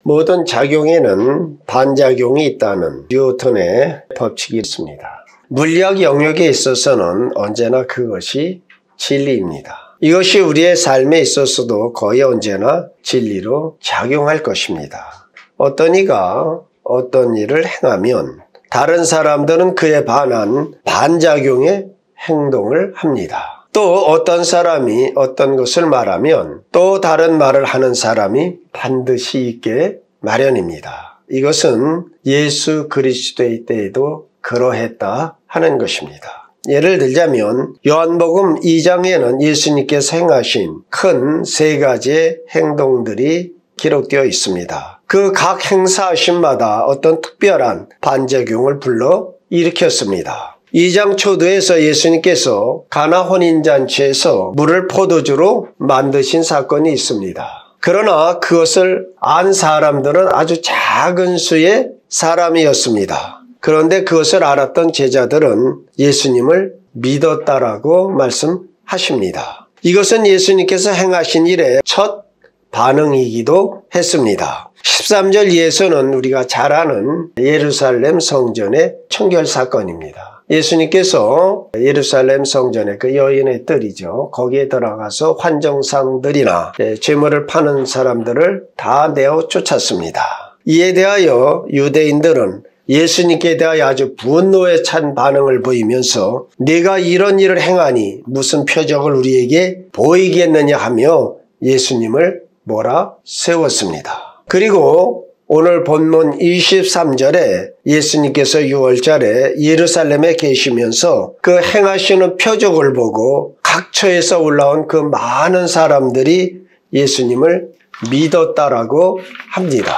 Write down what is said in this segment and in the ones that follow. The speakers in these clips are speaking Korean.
모든 작용에는 반작용이 있다는 뉴턴의 법칙이 있습니다. 물리학 영역에 있어서는 언제나 그것이 진리입니다. 이것이 우리의 삶에 있어서도 거의 언제나 진리로 작용할 것입니다. 어떤 이가 어떤 일을 행하면 다른 사람들은 그에 반한 반작용의 행동을 합니다. 또 어떤 사람이 어떤 것을 말하면 또 다른 말을 하는 사람이 반드시 있게 마련입니다. 이것은 예수 그리스도의 때에도 그러했다 하는 것입니다. 예를 들자면 요한복음 2장에는 예수님께서 행하신 큰 세 가지의 행동들이 기록되어 있습니다. 그 각 행사하심마다 어떤 특별한 반작용을 불러 일으켰습니다. 2장 초두에서 예수님께서 가나 혼인잔치에서 물을 포도주로 만드신 사건이 있습니다. 그러나 그것을 안 사람들은 아주 작은 수의 사람이었습니다. 그런데 그것을 알았던 제자들은 예수님을 믿었다라고 말씀하십니다. 이것은 예수님께서 행하신 일의 첫 반응이기도 했습니다. 13절 이에서는 우리가 잘 아는 예루살렘 성전의 청결 사건입니다. 예수님께서 예루살렘 성전의 그 여인의 뜰이죠. 거기에 들어가서 환정상들이나 재물을 파는 사람들을 다 내어 쫓았습니다. 이에 대하여 유대인들은 예수님께 대하여 아주 분노에 찬 반응을 보이면서 네가 이런 일을 행하니 무슨 표적을 우리에게 보이겠느냐 하며 예수님을 몰아 세웠습니다. 그리고 오늘 본문 23절에 예수님께서 6월절에 예루살렘에 계시면서 그 행하시는 표적을 보고 각처에서 올라온 그 많은 사람들이 예수님을 믿었다라고 합니다.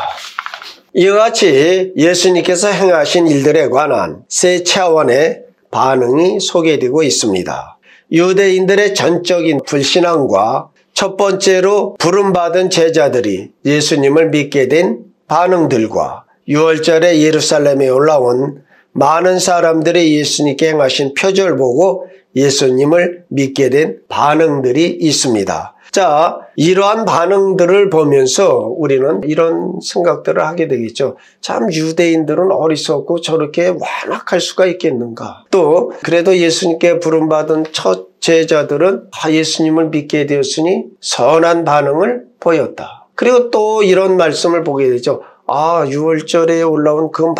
이와 같이 예수님께서 행하신 일들에 관한 세 차원의 반응이 소개되고 있습니다. 유대인들의 전적인 불신앙과 첫 번째로 부름받은 제자들이 예수님을 믿게 된 반응들과 6월절에 예루살렘에 올라온 많은 사람들이 예수님께 행하신 표적을 보고 예수님을 믿게 된 반응들이 있습니다. 자, 이러한 반응들을 보면서 우리는 이런 생각들을 하게 되겠죠. 참 유대인들은 어리석고 저렇게 완악할 수가 있겠는가. 또 그래도 예수님께 부름받은 첫 제자들은 예수님을 믿게 되었으니 선한 반응을 보였다. 그리고 또 이런 말씀을 보게 되죠. 6월절에 올라온 그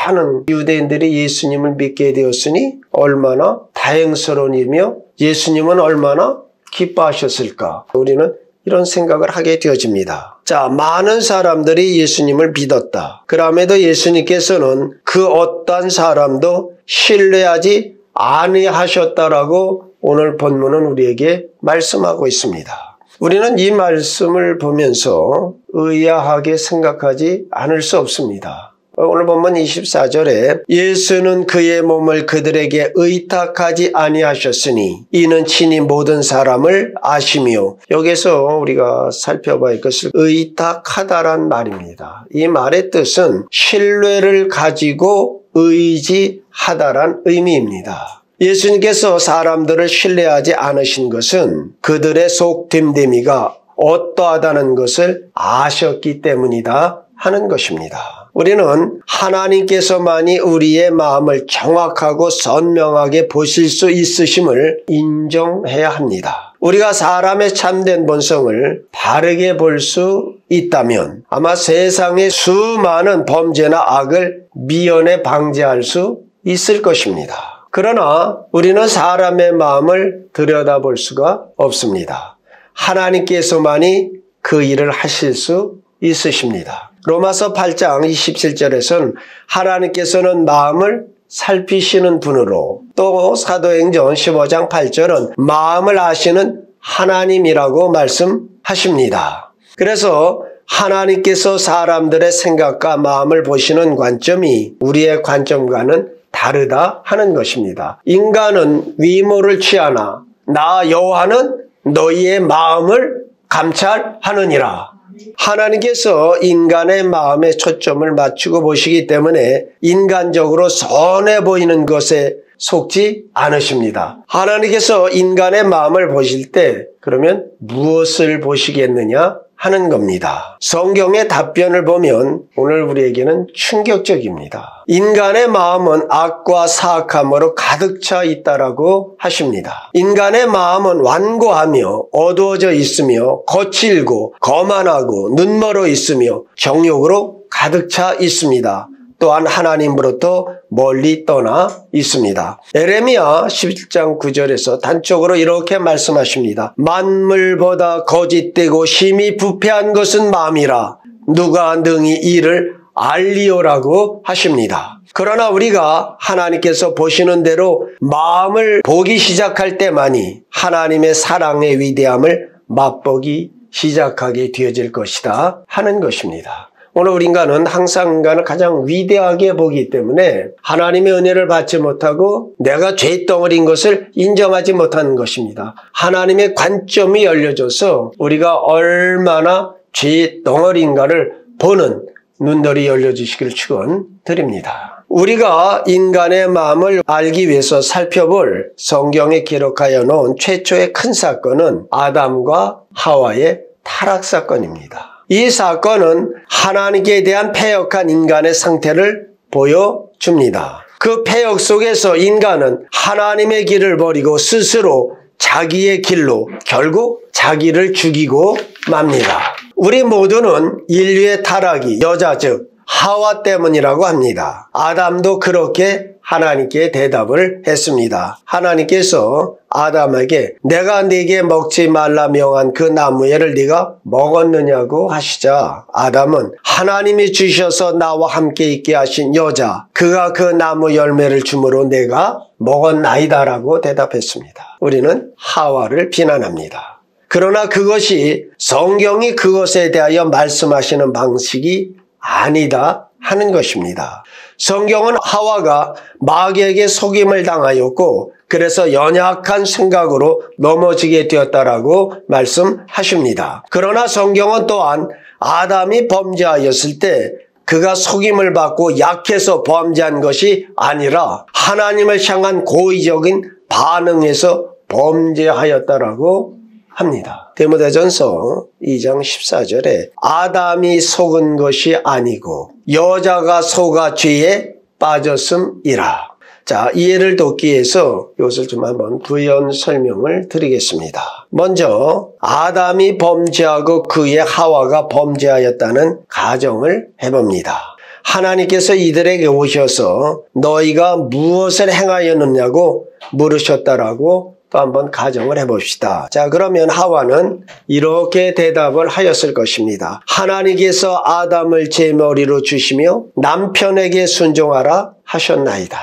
많은 유대인들이 예수님을 믿게 되었으니 얼마나 다행스러운 일이며 예수님은 얼마나 기뻐하셨을까. 우리는 이런 생각을 하게 되어집니다. 자, 많은 사람들이 예수님을 믿었다. 그럼에도 예수님께서는 그 어떠한 사람도 신뢰하지 아니하셨다라고 오늘 본문은 우리에게 말씀하고 있습니다. 우리는 이 말씀을 보면서 의아하게 생각하지 않을 수 없습니다. 오늘 본문 24절에 예수는 그의 몸을 그들에게 의탁하지 아니하셨으니 이는 친히 모든 사람을 아시며, 여기서 우리가 살펴봐야 할 것은 의탁하다란 말입니다. 이 말의 뜻은 신뢰를 가지고 의지하다란 의미입니다. 예수님께서 사람들을 신뢰하지 않으신 것은 그들의 속됨됨이가 어떠하다는 것을 아셨기 때문이다 하는 것입니다. 우리는 하나님께서만이 우리의 마음을 정확하고 선명하게 보실 수 있으심을 인정해야 합니다. 우리가 사람의 참된 본성을 바르게 볼 수 있다면 아마 세상의 수많은 범죄나 악을 미연에 방지할 수 있을 것입니다. 그러나 우리는 사람의 마음을 들여다볼 수가 없습니다. 하나님께서만이 그 일을 하실 수 있으십니다. 로마서 8장 27절에서는 하나님께서는 마음을 살피시는 분으로, 또 사도행전 15장 8절은 마음을 아시는 하나님이라고 말씀하십니다. 그래서 하나님께서 사람들의 생각과 마음을 보시는 관점이 우리의 관점과는 다르다 하는 것입니다. 인간은 위모를 취하나 나 여호와는 너희의 마음을 감찰하느니라. 하나님께서 인간의 마음에 초점을 맞추고 보시기 때문에 인간적으로 선해 보이는 것에 속지 않으십니다. 하나님께서 인간의 마음을 보실 때 그러면 무엇을 보시겠느냐 하는 겁니다. 성경의 답변을 보면 오늘 우리에게는 충격적입니다. 인간의 마음은 악과 사악함으로 가득 차 있다라고 하십니다. 인간의 마음은 완고하며 어두워져 있으며 거칠고 거만하고 눈멀어 있으며 정욕으로 가득 차 있습니다. 또한 하나님으로부터 멀리 떠나 있습니다. 에레미야 11장 9절에서 단적으로 이렇게 말씀하십니다. 만물보다 거짓되고 심히 부패한 것은 마음이라 누가 능히 이를 알리오라고 하십니다. 그러나 우리가 하나님께서 보시는 대로 마음을 보기 시작할 때만이 하나님의 사랑의 위대함을 맛보기 시작하게 되어질 것이다 하는 것입니다. 오늘 우리 인간은 항상 인간을 가장 위대하게 보기 때문에 하나님의 은혜를 받지 못하고 내가 죄덩어리인 것을 인정하지 못하는 것입니다. 하나님의 관점이 열려져서 우리가 얼마나 죄덩어리인가를 보는 눈들이 열려주시기를 축원드립니다. 우리가 인간의 마음을 알기 위해서 살펴볼 성경에 기록하여 놓은 최초의 큰 사건은 아담과 하와의 타락 사건입니다. 이 사건은 하나님께 대한 패역한 인간의 상태를 보여줍니다. 그 패역 속에서 인간은 하나님의 길을 버리고 스스로 자기의 길로 결국 자기를 죽이고 맙니다. 우리 모두는 인류의 타락이 여자 즉 하와 때문이라고 합니다. 아담도 그렇게 하나님께 대답을 했습니다. 하나님께서 아담에게 내가 네게 먹지 말라 명한 그 나무에를 네가 먹었느냐고 하시자 아담은 하나님이 주셔서 나와 함께 있게 하신 여자 그가 그 나무 열매를 주므로 내가 먹었나이다라고 대답했습니다. 우리는 하와를 비난합니다. 그러나 그것이 성경이 그것에 대하여 말씀하시는 방식이 아니다 하는 것입니다. 성경은 하와가 마귀에게 속임을 당하였고 그래서 연약한 생각으로 넘어지게 되었다라고 말씀하십니다. 그러나 성경은 또한 아담이 범죄하였을 때 그가 속임을 받고 약해서 범죄한 것이 아니라 하나님을 향한 고의적인 반응에서 범죄하였다라고 합니다. 디모데전서 2장 14절에 아담이 속은 것이 아니고 여자가 속아 죄에 빠졌음이라. 자, 이해를 돕기 위해서 이것을 좀 한번 부연 설명을 드리겠습니다. 먼저 아담이 범죄하고 그의 하와가 범죄하였다는 가정을 해봅니다. 하나님께서 이들에게 오셔서 너희가 무엇을 행하였느냐고 물으셨다라고 또 한번 가정을 해봅시다. 자, 그러면 하와는 이렇게 대답을 하였을 것입니다. 하나님께서 아담을 제 머리로 주시며 남편에게 순종하라 하셨나이다.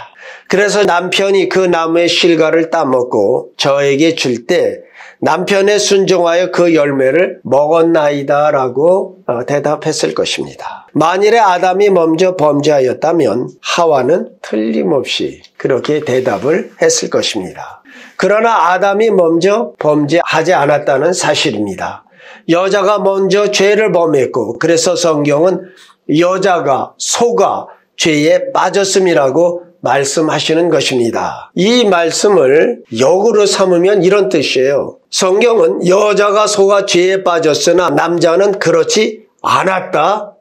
그래서 남편이 그 나무의 실과를 따먹고 저에게 줄 때 남편에 순종하여 그 열매를 먹었나이다 라고 대답했을 것입니다. 만일에 아담이 먼저 범죄하였다면 하와는 틀림없이 그렇게 대답을 했을 것입니다. 그러나 아담이 먼저 범죄하지 않았다는 사실입니다. 여자가 먼저 죄를 범했고 그래서 성경은 여자가 속아 죄에 빠졌음이라고 말씀하시는 것입니다. 이 말씀을 역으로 삼으면 이런 뜻이에요. 성경은 여자가 속아 죄에 빠졌으나 남자는 그렇지 않았다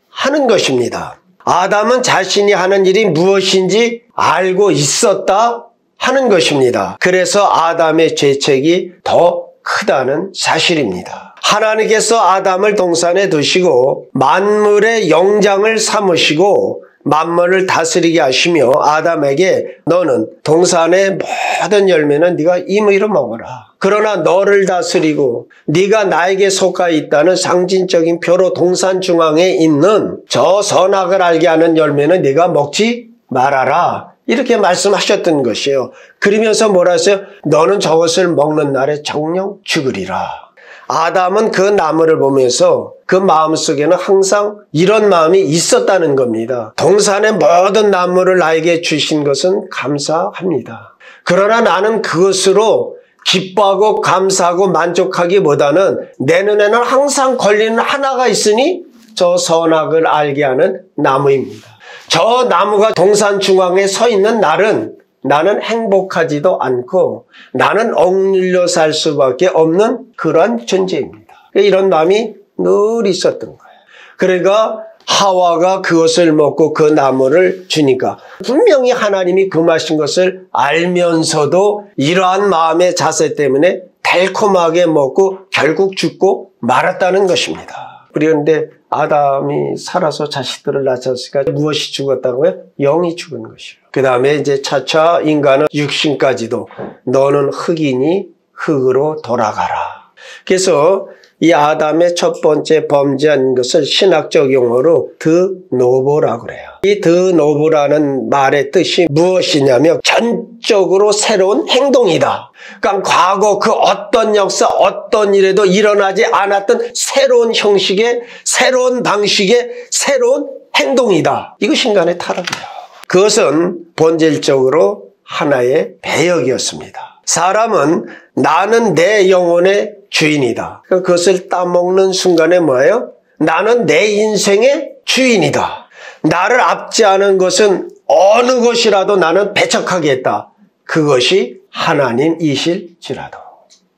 하는 것입니다. 아담은 자신이 하는 일이 무엇인지 알고 있었다 하는 것입니다. 그래서 아담의 죄책이 더 크다는 사실입니다. 하나님께서 아담을 동산에 두시고 만물의 영장을 삼으시고 만물을 다스리게 하시며 아담에게 너는 동산의 모든 열매는 네가 임의로 먹어라. 그러나 너를 다스리고 네가 나에게 속하 있다는 상징적인 표로 동산 중앙에 있는 저 선악을 알게 하는 열매는 네가 먹지 말아라. 이렇게 말씀하셨던 것이에요. 그러면서 뭐라 했어요? 너는 저것을 먹는 날에 정령 죽으리라. 아담은 그 나무를 보면서 그 마음속에는 항상 이런 마음이 있었다는 겁니다. 동산의 모든 나무를 나에게 주신 것은 감사합니다. 그러나 나는 그것으로 기뻐하고 감사하고 만족하기보다는 내 눈에는 항상 걸리는 하나가 있으니 저 선악을 알게 하는 나무입니다. 저 나무가 동산 중앙에 서 있는 날은 나는 행복하지도 않고 나는 억눌려 살 수밖에 없는 그러한 존재입니다. 이런 마음이 늘 있었던 거예요. 그러니까 하와가 그것을 먹고 그 나무를 주니까 분명히 하나님이 금하신 것을 알면서도 이러한 마음의 자세 때문에 달콤하게 먹고 결국 죽고 말았다는 것입니다. 그런데 아담이 살아서 자식들을 낳았으니까 무엇이 죽었다고요? 영이 죽은 것이요. 그 다음에 이제 차차 인간은 육신까지도 너는 흙이니 흙으로 돌아가라. 그래서 이 아담의 첫 번째 범죄한 것을 신학적 용어로 드노보라고 그래요. 이 드노보라는 말의 뜻이 무엇이냐면 전적으로 새로운 행동이다. 그러니까 과거 그 어떤 역사, 어떤 일에도 일어나지 않았던 새로운 형식의, 새로운 방식의, 새로운 행동이다. 이것이 인간의 타락이에요. 그것은 본질적으로 하나의 배역이었습니다. 사람은 나는 내 영혼의 주인이다. 그것을 따먹는 순간에 뭐예요? 나는 내 인생의 주인이다. 나를 압제하는 것은 어느 것이라도 나는 배척하겠다. 그것이 하나님이실지라도.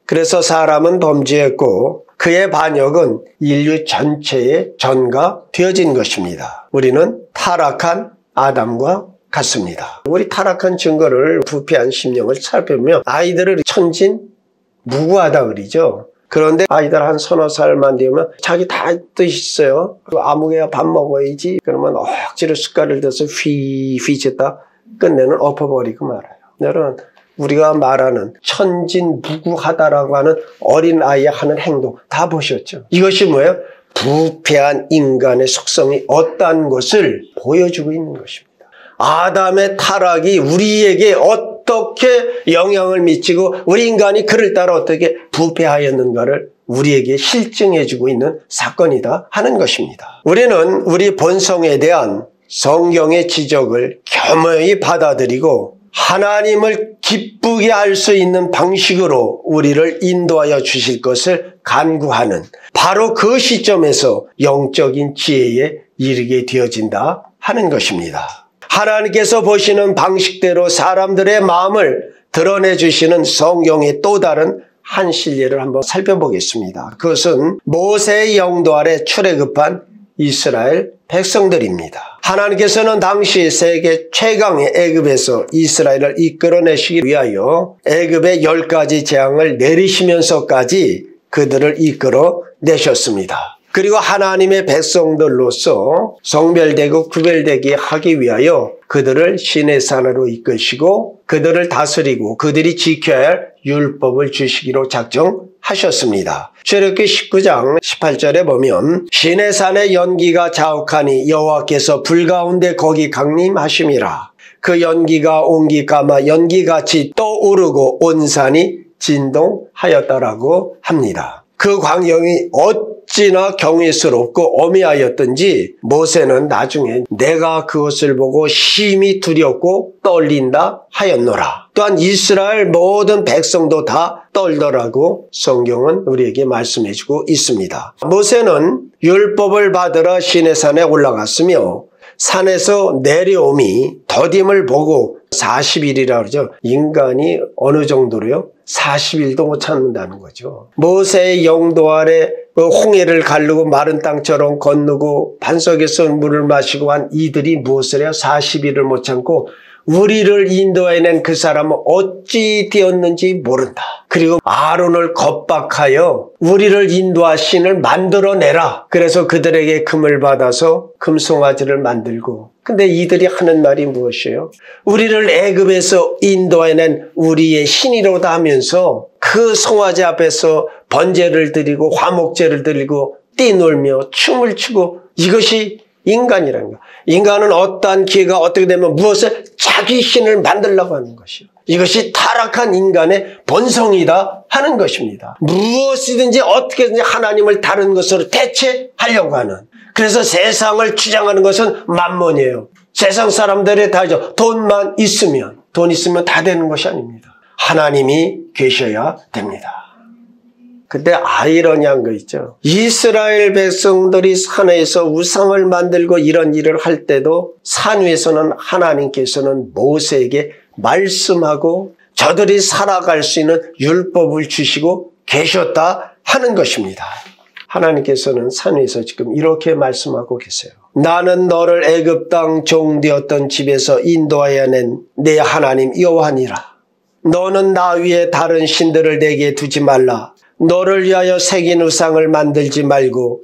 그래서 사람은 범죄했고 그의 반역은 인류 전체에 전가되어진 것입니다. 우리는 타락한 아담과 같습니다. 우리 타락한 증거를 부패한 심령을 살펴보면 아이들을 천진무구하다 그러죠. 그런데 아이들 한 서너 살만 되면 자기 다 뜻이 있어요. 아무개야 밥 먹어야지. 그러면 억지로 숟갈을 들어서 휘휘쳤다 끝내는 엎어버리고 말아요. 여러분 우리가 말하는 천진무구하다라고 하는 어린아이의 하는 행동 다 보셨죠? 이것이 뭐예요? 부패한 인간의 속성이 어떠한 것을 보여주고 있는 것입니다. 아담의 타락이 우리에게 어떻게 영향을 미치고 우리 인간이 그를 따라 어떻게 부패하였는가를 우리에게 실증해주고 있는 사건이다 하는 것입니다. 우리는 우리 본성에 대한 성경의 지적을 겸허히 받아들이고 하나님을 기쁘게 할 수 있는 방식으로 우리를 인도하여 주실 것을 간구하는 바로 그 시점에서 영적인 지혜에 이르게 되어진다 하는 것입니다. 하나님께서 보시는 방식대로 사람들의 마음을 드러내 주시는 성경의 또 다른 한 실례를 한번 살펴보겠습니다. 그것은 모세의 영도 아래 출애굽한 이스라엘 백성들입니다. 하나님께서는 당시 세계 최강의 애굽에서 이스라엘을 이끌어내시기 위하여 애굽의 10가지 재앙을 내리시면서까지 그들을 이끌어내셨습니다. 그리고 하나님의 백성들로서 성별되고 구별되게 하기 위하여 그들을 시내산으로 이끄시고 그들을 다스리고 그들이 지켜야 할 율법을 주시기로 작정하셨습니다. 출애굽기 19장 18절에 보면 시내산의 연기가 자욱하니 여호와께서 불 가운데 거기 강림하심이라. 그 연기가 온기 감아 연기같이 떠오르고 온 산이 진동하였다라고 합니다. 그 광경이 어찌나 경외스럽고 어미하였던지 모세는 나중에 내가 그것을 보고 심히 두렵고 떨린다 하였노라. 또한 이스라엘 모든 백성도 다 떨더라고 성경은 우리에게 말씀해주고 있습니다. 모세는 율법을 받으러 시내산에 올라갔으며 산에서 내려옴이 더딤을 보고 40일이라 그러죠. 인간이 어느 정도로요? 40일도 못 참는다는 거죠. 모세의 영도 아래 홍해를 가르고 마른 땅처럼 건너고 반석에서 물을 마시고 한 이들이 무엇을 해요? 40일을 못 참고 우리를 인도해낸 그 사람은 어찌 되었는지 모른다. 그리고 아론을 겁박하여 우리를 인도하신을 만들어내라. 그래서 그들에게 금을 받아서 금송아지를 만들고 근데 이들이 하는 말이 무엇이에요? 우리를 애굽에서 인도해낸 우리의 신이로다 하면서 그 송아지 앞에서 번제를 드리고 화목제를 드리고 뛰놀며 춤을 추고 이것이 인간이라는 거야. 인간은 어떠한 기회가 어떻게 되면 무엇을 자기 신을 만들려고 하는 것이요. 이것이 타락한 인간의 본성이다 하는 것입니다. 무엇이든지 어떻게든지 하나님을 다른 것으로 대체하려고 하는. 그래서 세상을 주장하는 것은 만몬이에요. 세상 사람들이 다죠. 돈만 있으면, 돈 있으면 다 되는 것이 아닙니다. 하나님이 계셔야 됩니다. 근데 아이러니한 거 있죠. 이스라엘 백성들이 산에서 우상을 만들고 이런 일을 할 때도 산 위에서는 하나님께서는 모세에게 말씀하고 저들이 살아갈 수 있는 율법을 주시고 계셨다 하는 것입니다. 하나님께서는 산 위에서 지금 이렇게 말씀하고 계세요. 나는 너를 애굽 땅 종되었던 집에서 인도하여 낸 내 하나님 여호와니라. 너는 나 위에 다른 신들을 내게 두지 말라. 너를 위하여 새긴 우상을 만들지 말고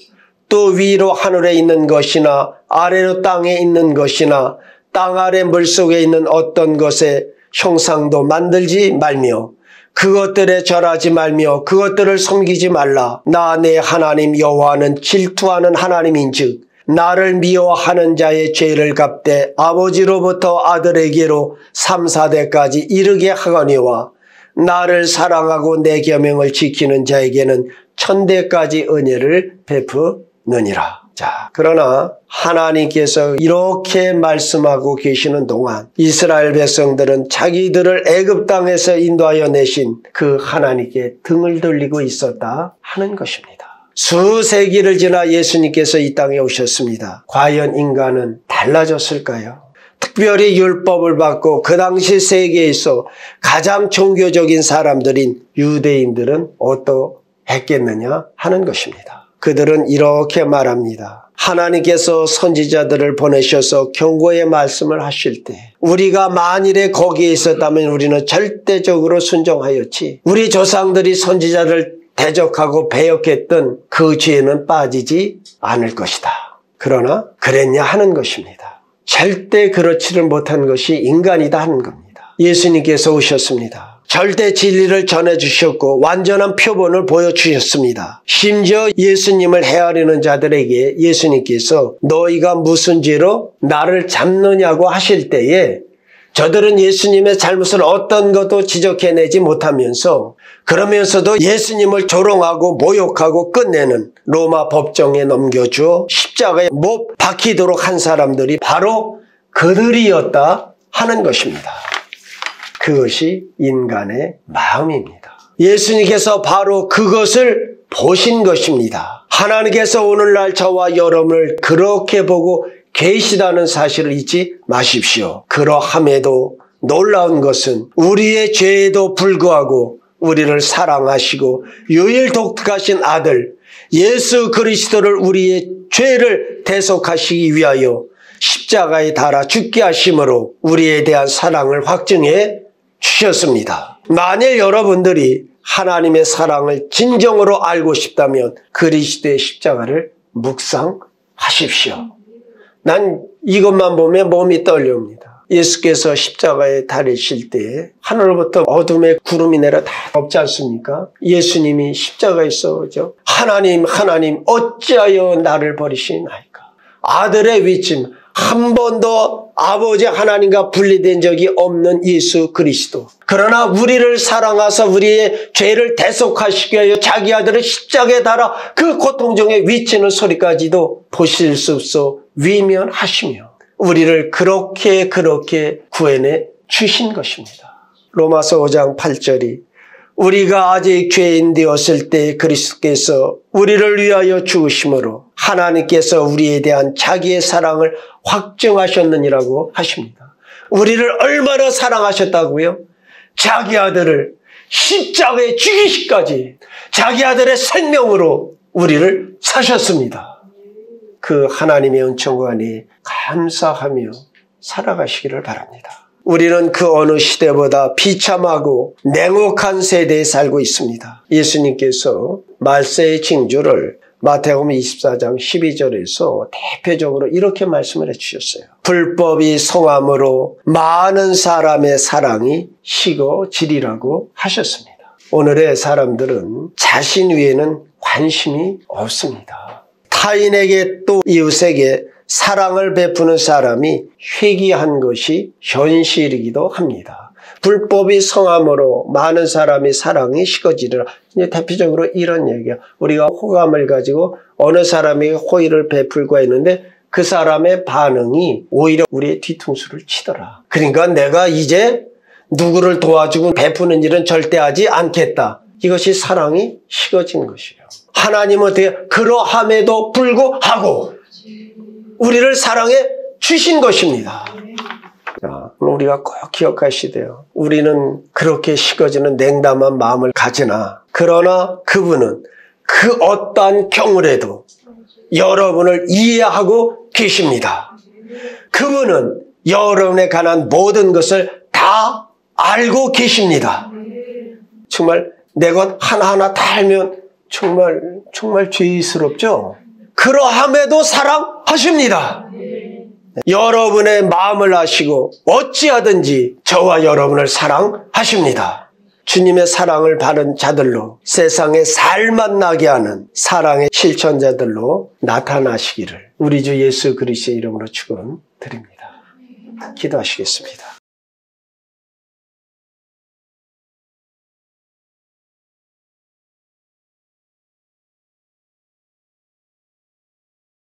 또 위로 하늘에 있는 것이나 아래로 땅에 있는 것이나 땅 아래 물속에 있는 어떤 것의 형상도 만들지 말며 그것들에 절하지 말며 그것들을 섬기지 말라. 나 내 하나님 여호와는 질투하는 하나님인즉 나를 미워하는 자의 죄를 갚되 아버지로부터 아들에게로 3, 4대까지 이르게 하거니와 나를 사랑하고 내 계명을 지키는 자에게는 1000대까지 은혜를 베푸느니라. 자, 그러나 하나님께서 이렇게 말씀하고 계시는 동안 이스라엘 백성들은 자기들을 애굽 땅에서 인도하여 내신 그 하나님께 등을 돌리고 있었다 하는 것입니다. 수세기를 지나 예수님께서 이 땅에 오셨습니다. 과연 인간은 달라졌을까요? 특별히 율법을 받고 그 당시 세계에서 가장 종교적인 사람들인 유대인들은 어떠했겠느냐 하는 것입니다. 그들은 이렇게 말합니다. 하나님께서 선지자들을 보내셔서 경고의 말씀을 하실 때 우리가 만일에 거기에 있었다면 우리는 절대적으로 순종하였지 우리 조상들이 선지자를 대적하고 배역했던 그 죄는 빠지지 않을 것이다. 그러나 그랬냐 하는 것입니다. 절대 그렇지를 못한 것이 인간이다 하는 겁니다. 예수님께서 오셨습니다. 절대 진리를 전해주셨고 완전한 표본을 보여주셨습니다. 심지어 예수님을 헤아리는 자들에게 예수님께서 너희가 무슨 죄로 나를 잡느냐고 하실 때에 저들은 예수님의 잘못을 어떤 것도 지적해내지 못하면서 그러면서도 예수님을 조롱하고 모욕하고 끝내는 로마 법정에 넘겨주어 십자가에 못 박히도록 한 사람들이 바로 그들이었다 하는 것입니다. 그것이 인간의 마음입니다. 예수님께서 바로 그것을 보신 것입니다. 하나님께서 오늘날 저와 여러분을 그렇게 보고 계시다는 사실을 잊지 마십시오. 그러함에도 놀라운 것은 우리의 죄에도 불구하고 우리를 사랑하시고 유일 독특하신 아들 예수 그리스도를 우리의 죄를 대속하시기 위하여 십자가에 달아 죽게 하심으로 우리에 대한 사랑을 확증해 주셨습니다. 만일 여러분들이 하나님의 사랑을 진정으로 알고 싶다면 그리스도의 십자가를 묵상하십시오. 난 이것만 보면 몸이 떨려옵니다. 예수께서 십자가에 달리실 때 하늘로부터 어둠의 구름이 내려 다 덮지 않습니까? 예수님이 십자가에서 하나님 어찌하여 나를 버리시나이까. 아들의 위침 한 번도 아버지 하나님과 분리된 적이 없는 예수 그리스도. 그러나 우리를 사랑하사 우리의 죄를 대속하시기 위하여 자기 아들을 십자가에 달아 그 고통 중에 위치는 소리까지도 보실 수 없어 위면하시며 우리를 그렇게 구해내 주신 것입니다. 로마서 5장 8절이 우리가 아직 죄인 되었을 때 그리스도께서 우리를 위하여 죽으심으로 하나님께서 우리에 대한 자기의 사랑을 확증하셨느니라고 하십니다. 우리를 얼마나 사랑하셨다고요? 자기 아들을 십자가에 죽이시기까지 자기 아들의 생명으로 우리를 사셨습니다. 그 하나님의 은총과 은혜에 감사하며 살아가시기를 바랍니다. 우리는 그 어느 시대보다 비참하고 냉혹한 세대에 살고 있습니다. 예수님께서 말세의 징조를 마태복음 24장 12절에서 대표적으로 이렇게 말씀을 해주셨어요. 불법이 성함으로 많은 사람의 사랑이 식어지리라고 하셨습니다. 오늘의 사람들은 자신 위에는 관심이 없습니다. 타인에게 또 이웃에게 사랑을 베푸는 사람이 회귀한 것이 현실이기도 합니다. 불법이 성함으로 많은 사람이 사랑이 식어지리라. 대표적으로 이런 얘기야. 우리가 호감을 가지고 어느 사람에게 호의를 베풀고 했는데 그 사람의 반응이 오히려 우리의 뒤통수를 치더라. 그러니까 내가 이제 누구를 도와주고 베푸는 일은 절대 하지 않겠다. 이것이 사랑이 식어진 것이에요. 하나님은 어떻게 그러함에도 불구하고 우리를 사랑해 주신 것입니다. 자, 우리가 꼭 기억하시대요. 우리는 그렇게 식어지는 냉담한 마음을 가지나 그러나 그분은 그 어떠한 경우라도 여러분을 이해하고 계십니다. 그분은 여러분에 관한 모든 것을 다 알고 계십니다. 정말 내 것 하나하나 다 알면 정말 죄스럽죠? 그러함에도 사랑하십니다. 여러분의 마음을 아시고 어찌하든지 저와 여러분을 사랑하십니다. 주님의 사랑을 받은 자들로 세상에 살맛 나게 하는 사랑의 실천자들로 나타나시기를 우리 주 예수 그리스도의 이름으로 축원드립니다. 기도하시겠습니다.